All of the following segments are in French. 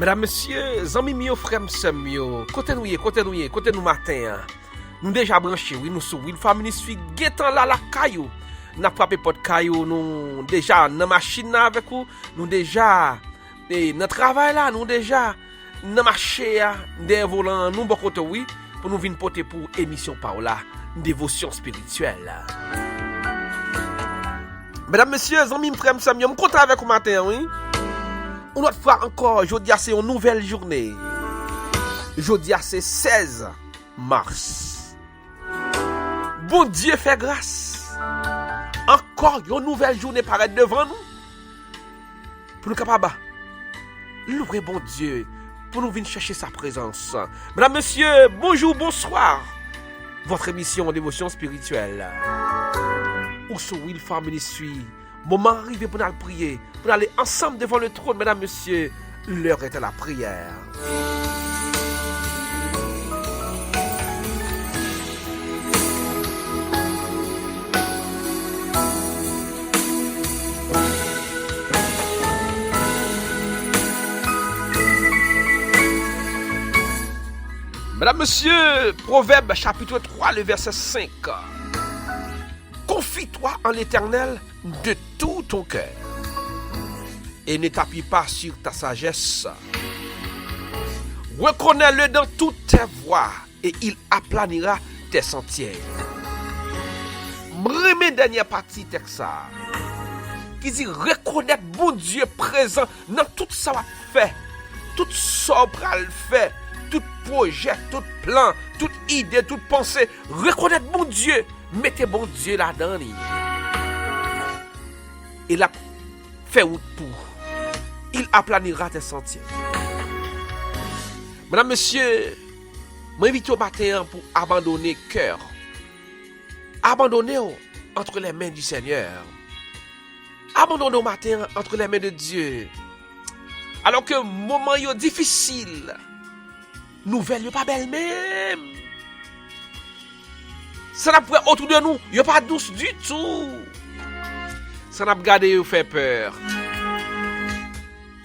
Mesdames, messieurs, amis mio, frères, sœurs mio, côté nous matin. Nous déjà branchés, oui, nous sous Will Family Suite, guetant là la caillou. N'a frappé porte caillou, nous déjà dans machine là avec vous, nous déjà dans travail là, nous déjà dans marché des volants, nous bon côté oui, pour nous venir porter pour émission Paola, dévotion spirituelle. Mesdames, messieurs, amis, frères, sœurs mio, me content avec vous matin, oui. On autre fois encore, aujourd'hui c'est une nouvelle journée. Aujourd'hui c'est 16 mars. Bon Dieu fait grâce. Encore une nouvelle journée paraît devant nous. Pour nous capables louer bon Dieu, pour nous venir chercher sa présence. Mesdames, messieurs, bonjour, bonsoir. Votre émission Dévotion spirituelle. Où ce Will Family Suite. Moment arrivé pour nous prier, pour aller ensemble devant le trône, mesdames, messieurs. L'heure est à la prière. Mesdames, messieurs, Proverbe chapitre 3, le verset 5. Confie-toi en l'Éternel de tout ton cœur et ne t'appuie pas sur ta sagesse. Reconnais-le dans toutes tes voies et il aplanira tes sentiers. Remets dernière partie texte qui dit reconnaître bon Dieu présent dans tout ça va faire, tout ça va le faire, tout projet, tout plan, toute idée, toute pensée. Reconnaître bon Dieu. Mettez bon Dieu là-dedans. Il a fait route pour. Il aplanira tes sentiers. Mesdames, messieurs, je m'invite au matin pour abandonner cœur. Abandonner entre les mains du Seigneur. Abandonner au matin entre les mains de Dieu. Alors que moment est difficile. Nouvelle n'est pas belle même. Ça n'a pas autour de nous, il n'y a pas douce du tout. Ça n'a pas gardé ou fait peur.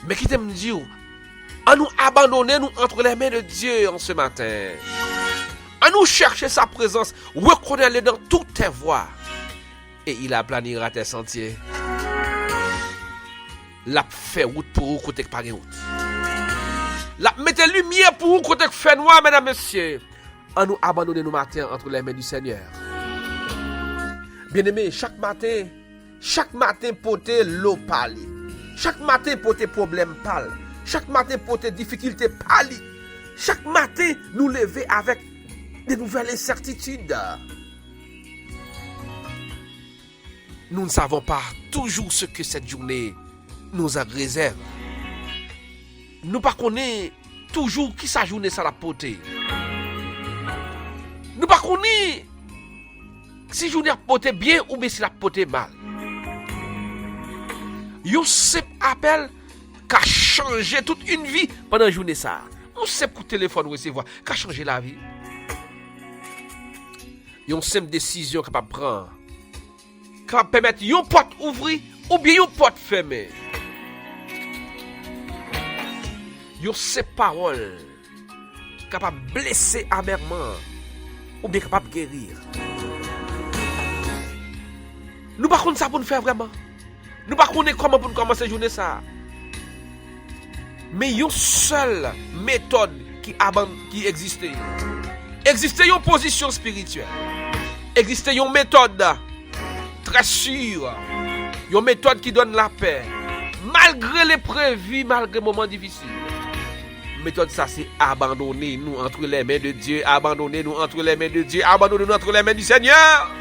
Mais qui t'aime dire, à nous abandonner nous entre les mains de Dieu en ce matin. À nous chercher sa présence, reconnaître-le dans toutes tes voies. Et il aplanira tes sentiers. La fait route pour vous côté par route. La mettez lumière pour vous côté fait noir, mesdames, messieurs. À nous abandonner nos matins entre les mains du Seigneur. Bien-aimés, chaque matin porter l'eau pâle. Chaque matin porter problème pâle. Chaque matin porter difficulté pâle. Chaque matin nous lever avec des nouvelles incertitudes. Nous ne savons pas toujours ce que cette journée nous a réservé. Nous ne connaissons pas toujours qui sa journée ça la porter. Nous ne connaissons pas si journée a porté bien ou bien si la porté mal. Yo simple appel qu'a changé toute une vie pendant la journée ça. On simple coup de téléphone recevoir qu'a changé la vie. Yon simple décision capable prendre capable permettre yon porte ouvrir ou bien yon porte fermer. Yon simple parole capable blesser amèrement ou bien capable guérir. Nous ne connaissons pas ça pour nous faire vraiment. Nous ne connaissons pas comment pour nous commencer la journée ça. Mais il y a une seule méthode qui existait. Existait une position spirituelle. Existait une méthode très sûre. Une méthode qui donne la paix. Malgré les prévus, malgré les moments difficiles. Méthode ça c'est abandonner nous entre les mains de Dieu, abandonner nous entre les mains de Dieu, abandonner nous entre les mains du Seigneur.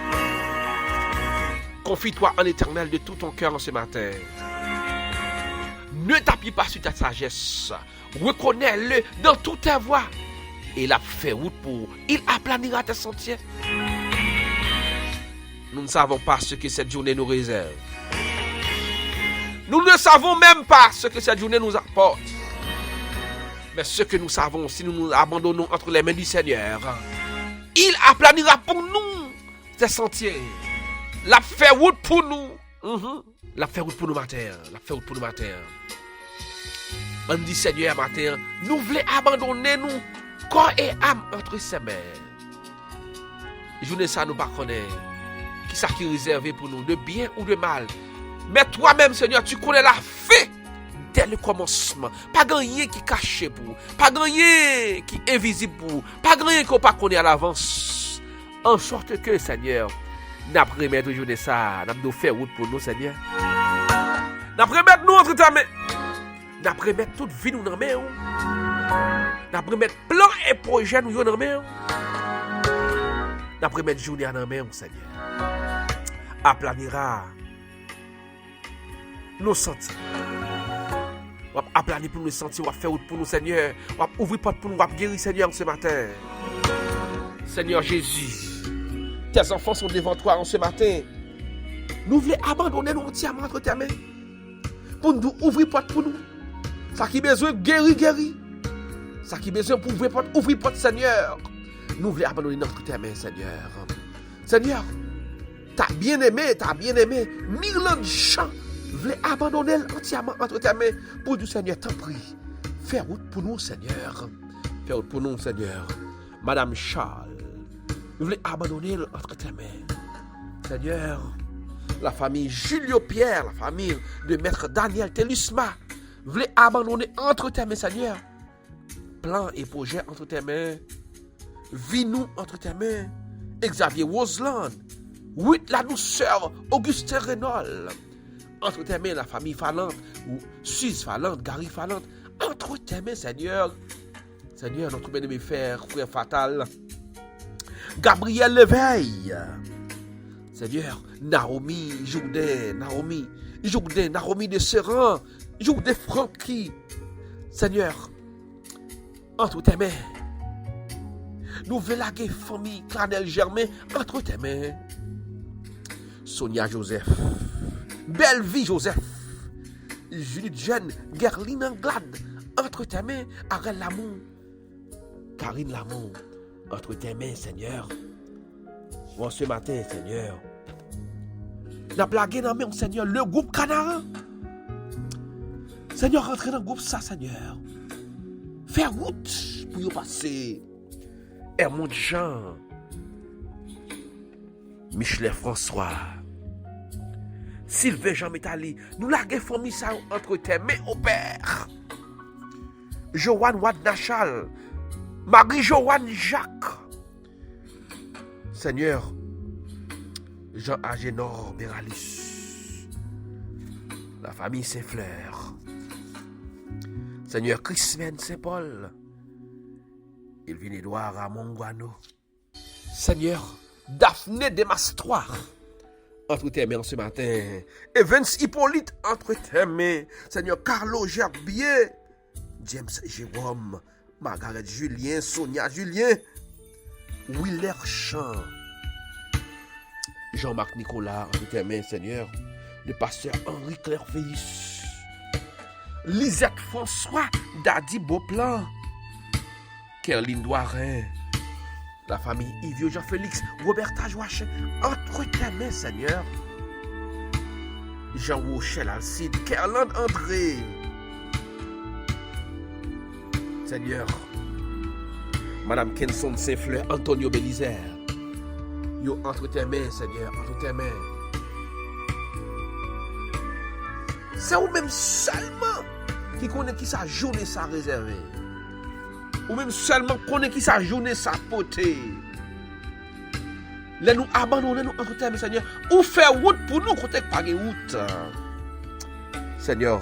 Confie-toi en l'Éternel de tout ton cœur en ce matin. Ne t'appuie pas sur ta sagesse. Reconnais-le dans toutes tes voies. Il a fait route pour. Il aplanira tes sentiers. Nous ne savons pas ce que cette journée nous réserve. Nous ne savons même pas ce que cette journée nous apporte. Mais ce que nous savons, si nous nous abandonnons entre les mains du Seigneur, il aplanira pour nous tes sentiers. La fait route pour nous. La fait route pour nous matin. La fait route pour nous matin. On dit Seigneur matin, nous voulons abandonner nous, corps et âme entre ses mains. Journée ça nous pas connaît. Qui ça qui est réservé pour nous, de bien ou de mal. Mais toi-même, Seigneur, tu connais la fin dès le commencement. Pas rien qui est caché pour vous. Pas rien qui est invisible pour vous. Pas rien qu'on pas connaît à l'avance. En sorte que, Seigneur, nous remettre aujourd'hui ça, nous faire route pour nous, Seigneur. Nous remettre nous entre ta main. Nous remettre toute vie nous dans la main. Nous remettre plan et projet nous dans la main. Nous remettre journée dans la main, Seigneur. Aplanira nos sentiments. Aplanir pour nous sentir, faire route pour nous, Seigneur. Ouvrir porte pour nous, guérir, Seigneur, ce matin. Seigneur Jésus, tes enfants sont devant toi en ce matin. Nous voulons abandonner nous entièrement entre tes mains. Pour nous ouvrir porte pour nous. Ça qui besoin guérir. Ça qui besoin pour ouvrir porte, Seigneur. Nous voulons abandonner notre tes mains, Seigneur. Seigneur, t'as bien aimé. Mille ans de chants. Voulez abandonner entièrement entre tes mains. Pour du Seigneur, t'en prie. Fais route pour nous, Seigneur. Fais route pour nous, Seigneur. Madame Charles, nous voulons abandonner entre tes mains. Seigneur, la famille Julio Pierre, la famille de Maître Daniel Telusma, voulez abandonner entre tes mains, Seigneur. Plan et projet entre tes mains. Vie nous entre tes mains. Xavier Roseland, oui, la douceur, Augustin Renault. Entre tes mains, la famille Falante, ou Suisse Falante, Gary Falante. Entre tes mains, Seigneur. Seigneur, notre bien-aimé frère Fatal. Gabriel Leveil. Seigneur, Naomi de Serran, Jourdain Francky. Seigneur, entre tes mains. Nous voulons la famille Clanel Germain entre tes mains. Sonia Joseph. Belle vie Joseph. Julie Jeanne. Gerline Anglade. Entre tes mains. Arel Lamour. Karine Lamour. Entre tes mains, Seigneur. Bon, ce matin, Seigneur. N'a blagué dans main, Seigneur. Le groupe Canara. Seigneur, rentrez dans le groupe ça, Seigneur. Faire route pour y passer. Hermond Jean, Michelet François, Sylvain Jean Métali, nous larguons famille ça entre tes mains au Père. Joanne Wad Nachal, Marie-Joanne Jacques. Seigneur, Jean Agénor Béralis, la famille Saint-Fleur. Seigneur Christmen Saint-Paul. Il vient Édouard à Monguano. Seigneur, Daphné Demastroire, entre tes mains ce matin. Evans Hippolyte, entre tes mains. Seigneur, Carlo Gerbier, James Jérôme, Margaret Julien, Sonia Julien, Willer Champ, Jean-Marc Nicolas, entre tes mains, Seigneur. Le pasteur Henri Clairveillus, Lisette François, Daddy Beauplan, Kerline Douarin, la famille Yves Jean-Félix, Roberta Joachim, entre tes mains, Seigneur. Jean-Rochelle Alcide, Kerland André. Seigneur, Madame Kenson Saint-Fleur, Antonio Bélizer. Yo, entre tes mains, Seigneur, entre tes mains. C'est vous-même seulement qui connaît qui sa journée sa réservée. Ou même seulement connaît qui sa journée sa potée. Là nous abandonner nous entre tes mains, Seigneur. Ou faire route pour nous côté pas de route. Seigneur,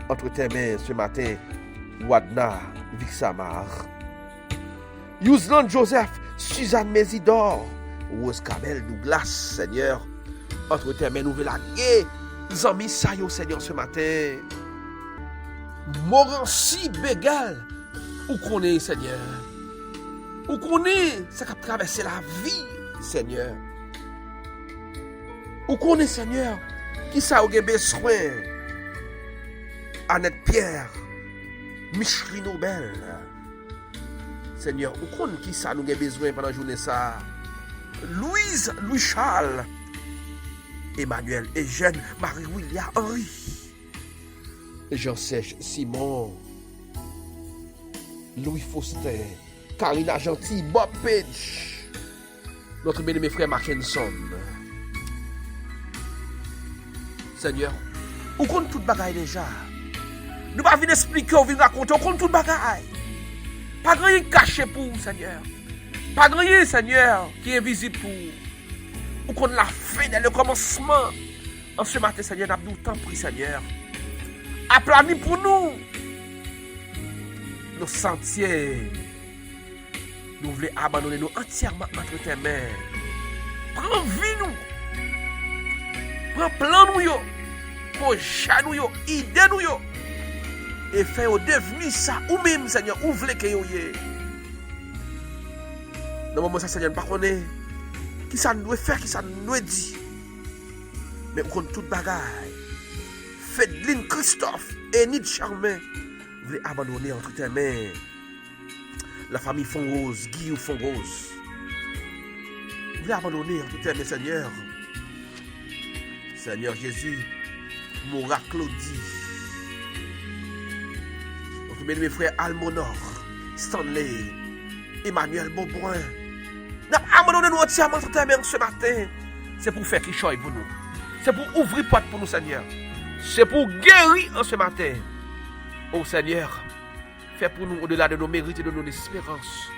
entre tes mains ce matin, Wadna Vixamar, Yousland Joseph, Suzanne Mésidor, Rose Cabel Douglas, Seigneur. Entre tes mains, nous voulons la guerre. Zami Sayo, Seigneur, ce matin. Morancy Bégal. Où qu'on est, Seigneur? Où qu'on est? Ça qui a traversé la vie, Seigneur. Où qu'on est, Seigneur? Qui ça a besoin? Annette Pierre. Micheline Nobel. Seigneur, où qu'on qui ça nous a besoin pendant la journée ça? Louise, Louis Charles. Emmanuel, Eugène, Marie-William, Henri. Jean-Serge Simon, Louis Faustin, Karina Gentil, Bob Page, notre bien-aimé frère Mackinson. Seigneur, on compte toute bagaille déjà. Nous pas venir expliquer, on vient raconter, on compte toute bagaille. Pas de rien caché pour vous, Seigneur. Pas de rien, Seigneur, qui est invisible pour vous. On compte la fin dès le commencement. En ce matin, Seigneur, nous avons tant pris, Seigneur. Aplani pour nous nos sentiers. Nous voulons abandonner nous entièrement entre tes mains. Prends vie nous. Prends plan nous yo. Projet nous yo. Idée nous yo. Et fais au devenir ça ou même Seigneur. Ou voulez que yo yé. Dans le moment ça Seigneur pas connaît. Qui ça nous doit faire, qui ça nous doit dire. Mais on compte toute bagaille. Fedeline Christophe et Nid Charmain voulaient abandonner entre tes mains la famille Fonrose, Guillaume Fonrose. Voulaient abandonner entre tes mains, Seigneur. Seigneur Jésus, Moura Claudie, notre bien-aimé frère Almonor, Stanley, Emmanuel Beaubrun. Nous avons abandonné nous entièrement entre tes mains ce matin. C'est pour faire qui choisit pour nous. C'est pour ouvrir porte pour nous, Seigneur. C'est pour guérir en ce matin. Oh Seigneur, fais pour nous au-delà de nos mérites et de nos espérances.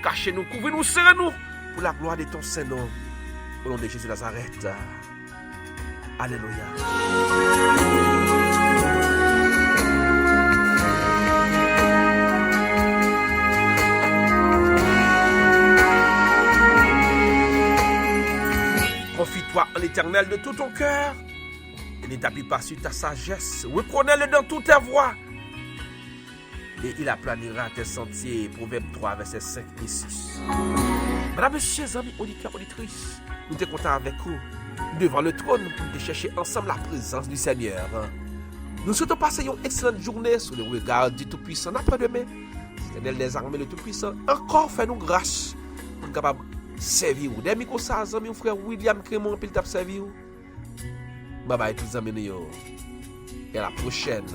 Cachez-nous, couvrez-nous, serrez-nous pour la gloire de ton Saint-Nom. Au nom de Jésus de Nazareth. Alléluia. Confie-toi en l'Éternel de tout ton cœur. Et ne t'appuie pas sur ta sagesse. Reconnais-le dans toutes tes voies. Et il aplanira tes sentiers. Proverbe 3, versets 5 et 6. Madame, messieurs, amis, auditeurs, auditrices, nous sommes contents avec vous devant le trône pour te chercher ensemble la présence du Seigneur. Nous souhaitons passer une excellente journée sous le regard du Tout-Puissant. Après-demain, l'Éternel des armées, le Tout-Puissant, encore fait-nous grâce pour être capable de servir. Des micros, ça, amis, frère William Crémont, puis il t'a servi. Bye bye tous les amis. Et à la prochaine.